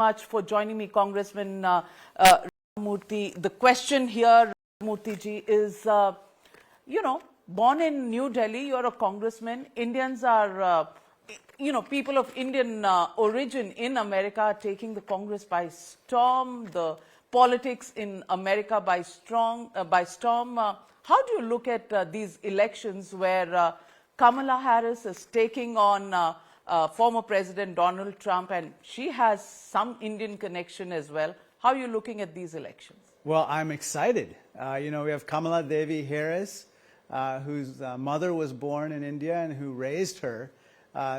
Much for joining me, Congressman Krishnamoorthi. The question here, Murthy ji, is, born in New Delhi, you're a congressman. Indians are, people of Indian origin in America are taking the Congress by storm, the politics in America by storm. How do you look at these elections where Kamala Harris is taking on former President Donald Trump, and she has some Indian connection as well? How are you looking at these elections? Well, I'm excited. We have Kamala Devi Harris, whose mother was born in India and who raised her.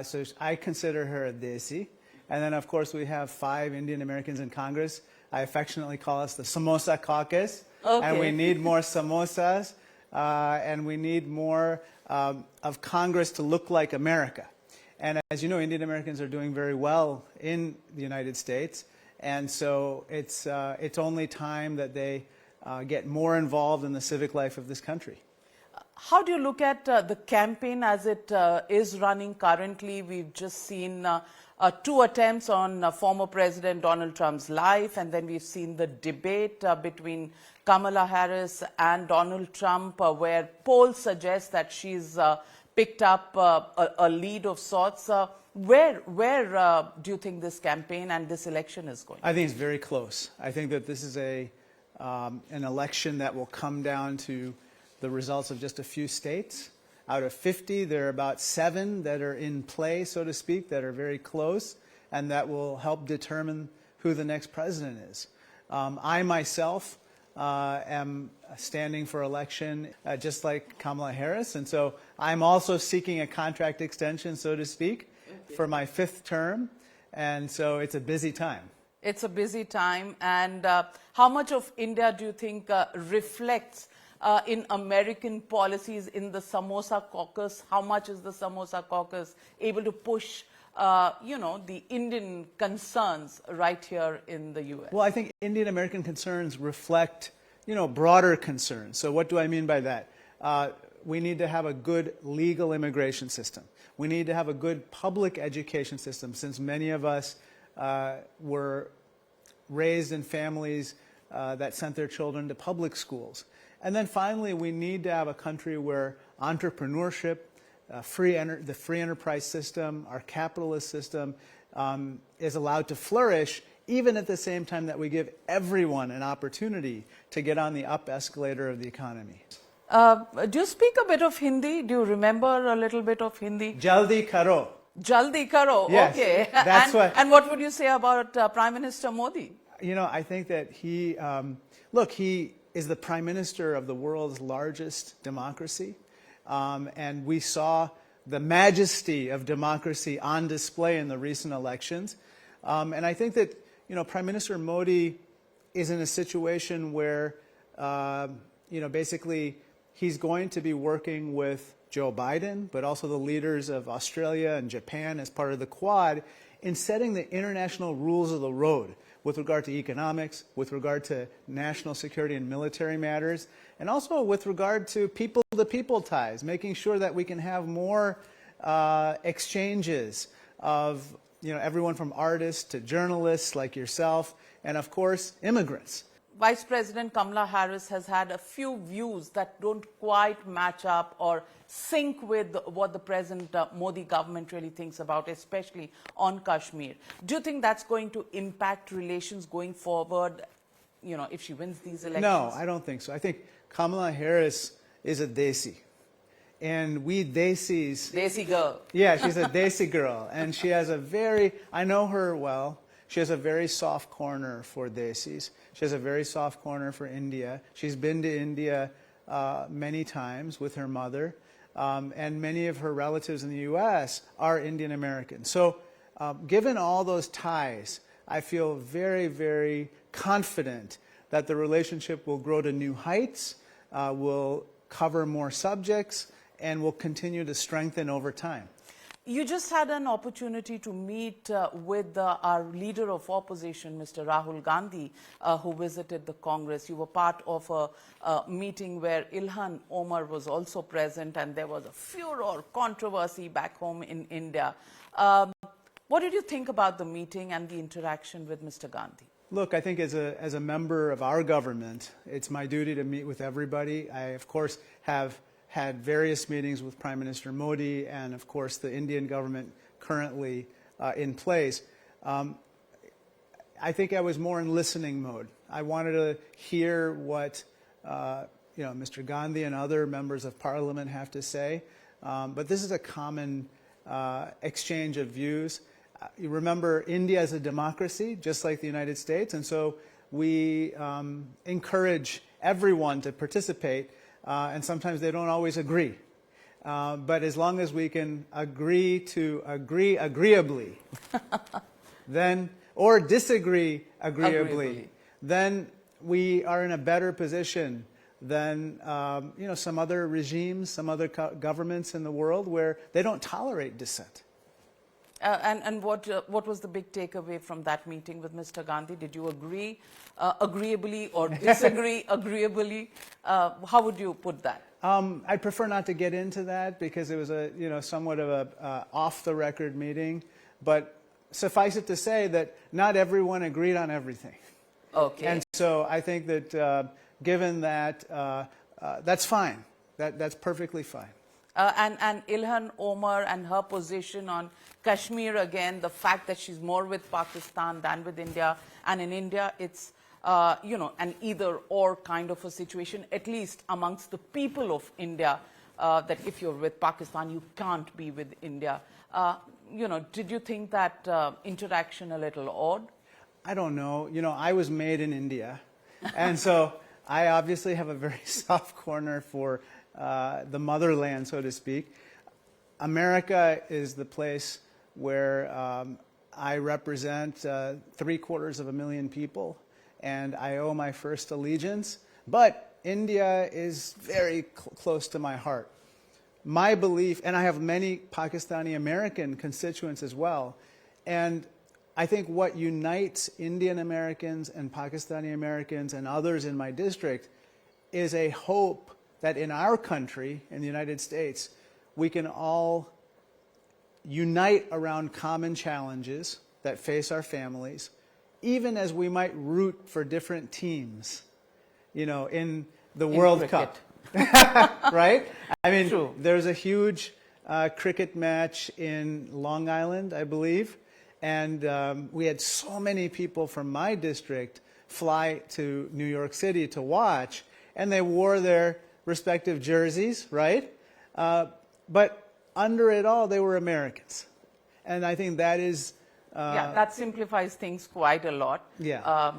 So I consider her a Desi. And then, of course, we have 5 Indian Americans in Congress. I affectionately call us the Samosa Caucus. Okay. And we need more samosas, and we need more of Congress to look like America. And as you know, Indian Americans are doing very well in the United States, and so it's only time that they get more involved in the civic life of this country. How do you look at the campaign as it is running currently? We've just seen 2 attempts on former President Donald Trump's life, and then we've seen the debate between Kamala Harris and Donald Trump, where polls suggest that she's picked up a lead of sorts. Where do you think this campaign and this election is going? I think it's very close. I think that this is an election that will come down to the results of just a few states. Out of 50, there are about 7 that are in play, so to speak, that are very close, and that will help determine who the next president is. I myself am standing for election just like Kamala Harris, and so I'm also seeking a contract extension, so to speak, for my 5th term, and so it's a busy time. It's a busy time, and how much of India do you think reflects in American policies in the Samosa Caucus? How much is the Samosa Caucus able to push the Indian concerns right here in the U.S.? Well, I think Indian American concerns reflect, broader concerns. So what do I mean by that? We need to have a good legal immigration system. We need to have a good public education system, since many of us were raised in families that sent their children to public schools. And then finally, we need to have a country where entrepreneurship, the free enterprise system, our capitalist system is allowed to flourish, even at the same time that we give everyone an opportunity to get on the up escalator of the economy. Do you speak a bit of Hindi? Do you remember a little bit of Hindi? Jaldi karo. Jaldi karo, yes, okay. That's and what would you say about Prime Minister Modi? I think that he is the Prime Minister of the world's largest democracy. And we saw the majesty of democracy on display in the recent elections. And I think that, Prime Minister Modi is in a situation where, basically he's going to be working with Joe Biden, but also the leaders of Australia and Japan as part of the Quad in setting the international rules of the road with regard to economics, with regard to national security and military matters, and also with regard to people-to-people ties, making sure that we can have more exchanges of everyone from artists to journalists like yourself, and of course, immigrants. Vice President Kamala Harris has had a few views that don't quite match up or sync with what the President Modi government really thinks about, especially on Kashmir. Do you think that's going to impact relations going forward, if she wins these elections? No, I don't think so. I think Kamala Harris is a Desi. And we Desis... Desi girl. Yeah, she's a Desi girl. And she has I know her well. She has a very soft corner for Desis. She has a very soft corner for India. She's been to India many times with her mother. And many of her relatives in the U.S. are Indian American. So given all those ties, I feel very, very confident that the relationship will grow to new heights, will cover more subjects, and will continue to strengthen over time. You just had an opportunity to meet with our leader of opposition, Mr. Rahul Gandhi, who visited the Congress. You were part of a meeting where Ilhan Omar was also present, and there was a furor, controversy back home in India. What did you think about the meeting and the interaction with Mr. Gandhi? Look, I think as a member of our government, it's my duty to meet with everybody. I, of course, have had various meetings with Prime Minister Modi and, of course, the Indian government currently in place. I think I was more in listening mode. I wanted to hear what Mr. Gandhi and other members of Parliament have to say. But this is a common exchange of views. You remember, India is a democracy, just like the United States, and so we encourage everyone to participate, and sometimes they don't always agree. But as long as we can agree to agree agreeably, then, or disagree agreeably, then we are in a better position than some other regimes, some other governments in the world where they don't tolerate dissent. And what was the big takeaway from that meeting with Mr. Gandhi? Did you agree agreeably or disagree agreeably? How would you put that? I prefer not to get into that because it was somewhat of a off-the-record meeting. But suffice it to say that not everyone agreed on everything. Okay. And so I think that given that, that's fine. That's perfectly fine. And Ilhan Omar and her position on Kashmir, again, the fact that she's more with Pakistan than with India, and in India it's an either-or kind of a situation, at least amongst the people of India, that if you're with Pakistan, you can't be with India. Did you think that interaction a little odd? I don't know. I was made in India, and so I obviously have a very soft corner for the motherland, so to speak. America is the place where I represent 750,000 people, and I owe my first allegiance. But India is very close to my heart. My belief, and I have many Pakistani American constituents as well, and I think what unites Indian Americans and Pakistani Americans and others in my district is a hope that in our country, in the United States, we can all unite around common challenges that face our families, even as we might root for different teams, in the World Cup. Right? I mean, True. There's a huge cricket match in Long Island, I believe, and we had so many people from my district fly to New York City to watch, and they wore their respective jerseys, right? But under it all, they were Americans. And I think that is... that simplifies things quite a lot. Yeah.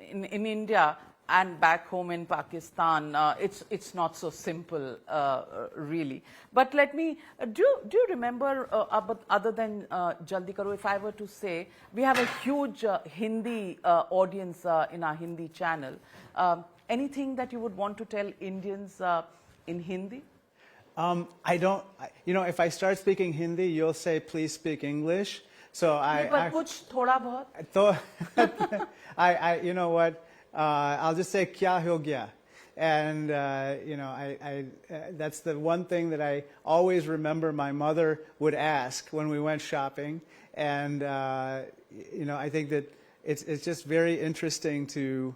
In India and back home in Pakistan, it's not so simple, really. But let me... do you remember, other than Jaldi Karo, if I were to say, we have a huge Hindi audience in our Hindi channel. Anything that you would want to tell Indians in Hindi? I don't, if I start speaking Hindi, you'll say, please speak English. So But kuch thoda bahut? You know what, I'll just say, kya ho gaya. And, that's the one thing that I always remember my mother would ask when we went shopping. And, I think that it's just very interesting to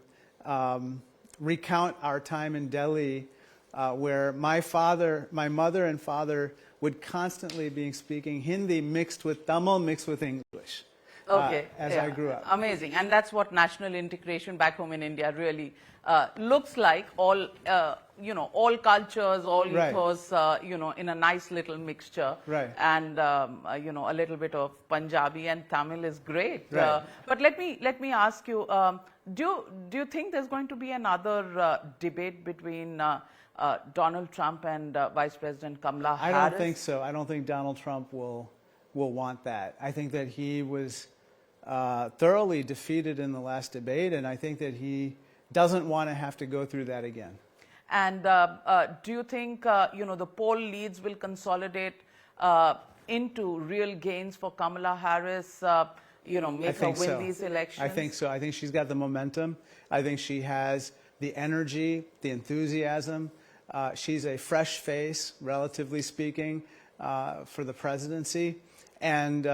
recount our time in Delhi, where my mother and father would constantly be speaking Hindi mixed with Tamil, mixed with English. Okay. As I grew up. Amazing. And that's what national integration back home in India really looks like. All cultures, all Right. ethos, in a nice little mixture. Right. And, a little bit of Punjabi and Tamil is great. Right. But let me ask you, do you think there's going to be another debate between Donald Trump and Vice President Kamala Harris? I don't think so. I don't think Donald Trump will want that. I think that he was thoroughly defeated in the last debate, and I think that he doesn't want to have to go through that again. And do you think, the poll leads will consolidate into real gains for Kamala Harris, make her win these elections? I think so. I think she's got the momentum. I think she has the energy, the enthusiasm. She's a fresh face, relatively speaking, for the presidency. And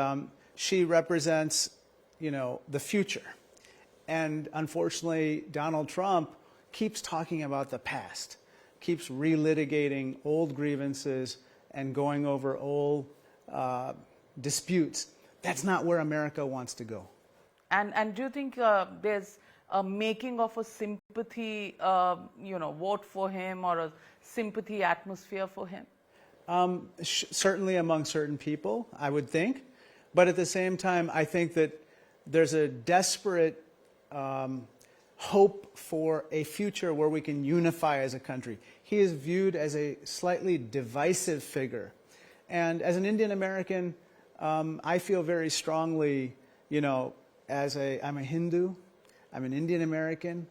she represents, the future. And unfortunately, Donald Trump keeps talking about the past, keeps relitigating old grievances and going over old disputes. That's not where America wants to go. And do you think there's a making of a sympathy, vote for him, or a sympathy atmosphere for him? Certainly among certain people, I would think. But at the same time, I think that there's a desperate hope for a future where we can unify as a country. He is viewed as a slightly divisive figure. And as an Indian American, I feel very strongly, I'm a Hindu, I'm an Indian American,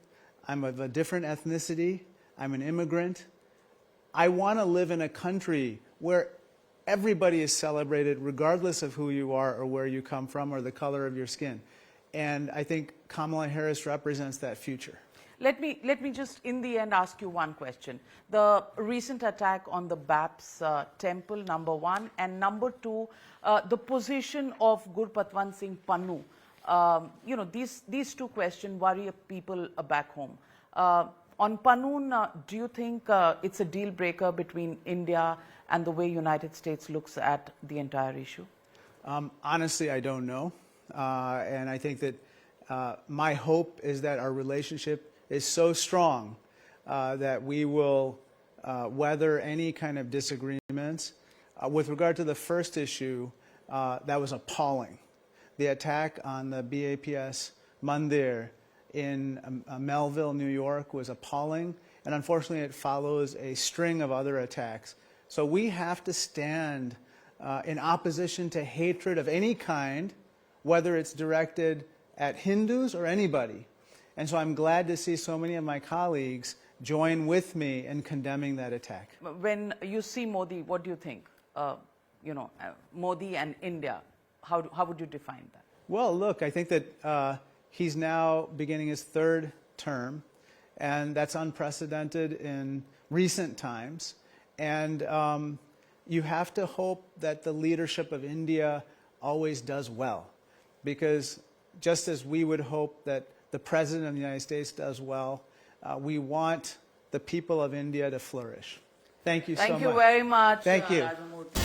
I'm of a different ethnicity, I'm an immigrant. I want to live in a country where everybody is celebrated regardless of who you are or where you come from or the color of your skin. And I think Kamala Harris represents that future. Let me just, in the end, ask you one question. The recent attack on the BAPS temple, number one, and number two, the position of Gurpatwant Singh Pannu. These two questions worry people back home. On Pannu, do you think it's a deal breaker between India and the way United States looks at the entire issue? Honestly, I don't know. And I think that my hope is that our relationship is so strong that we will weather any kind of disagreements. With regard to the first issue, that was appalling. The attack on the BAPS Mandir in Melville, New York was appalling, and unfortunately it follows a string of other attacks. So we have to stand in opposition to hatred of any kind, whether it's directed at Hindus or anybody. And so I'm glad to see so many of my colleagues join with me in condemning that attack. When you see Modi, what do you think? Modi and India, how would you define that? Well, look, I think that he's now beginning his third term, and that's unprecedented in recent times. And you have to hope that the leadership of India always does well, because just as we would hope that the President of the United States does well, we want the people of India to flourish. Thank you so much. Thank you very much. Thank you. Raja Krishnamoorthi.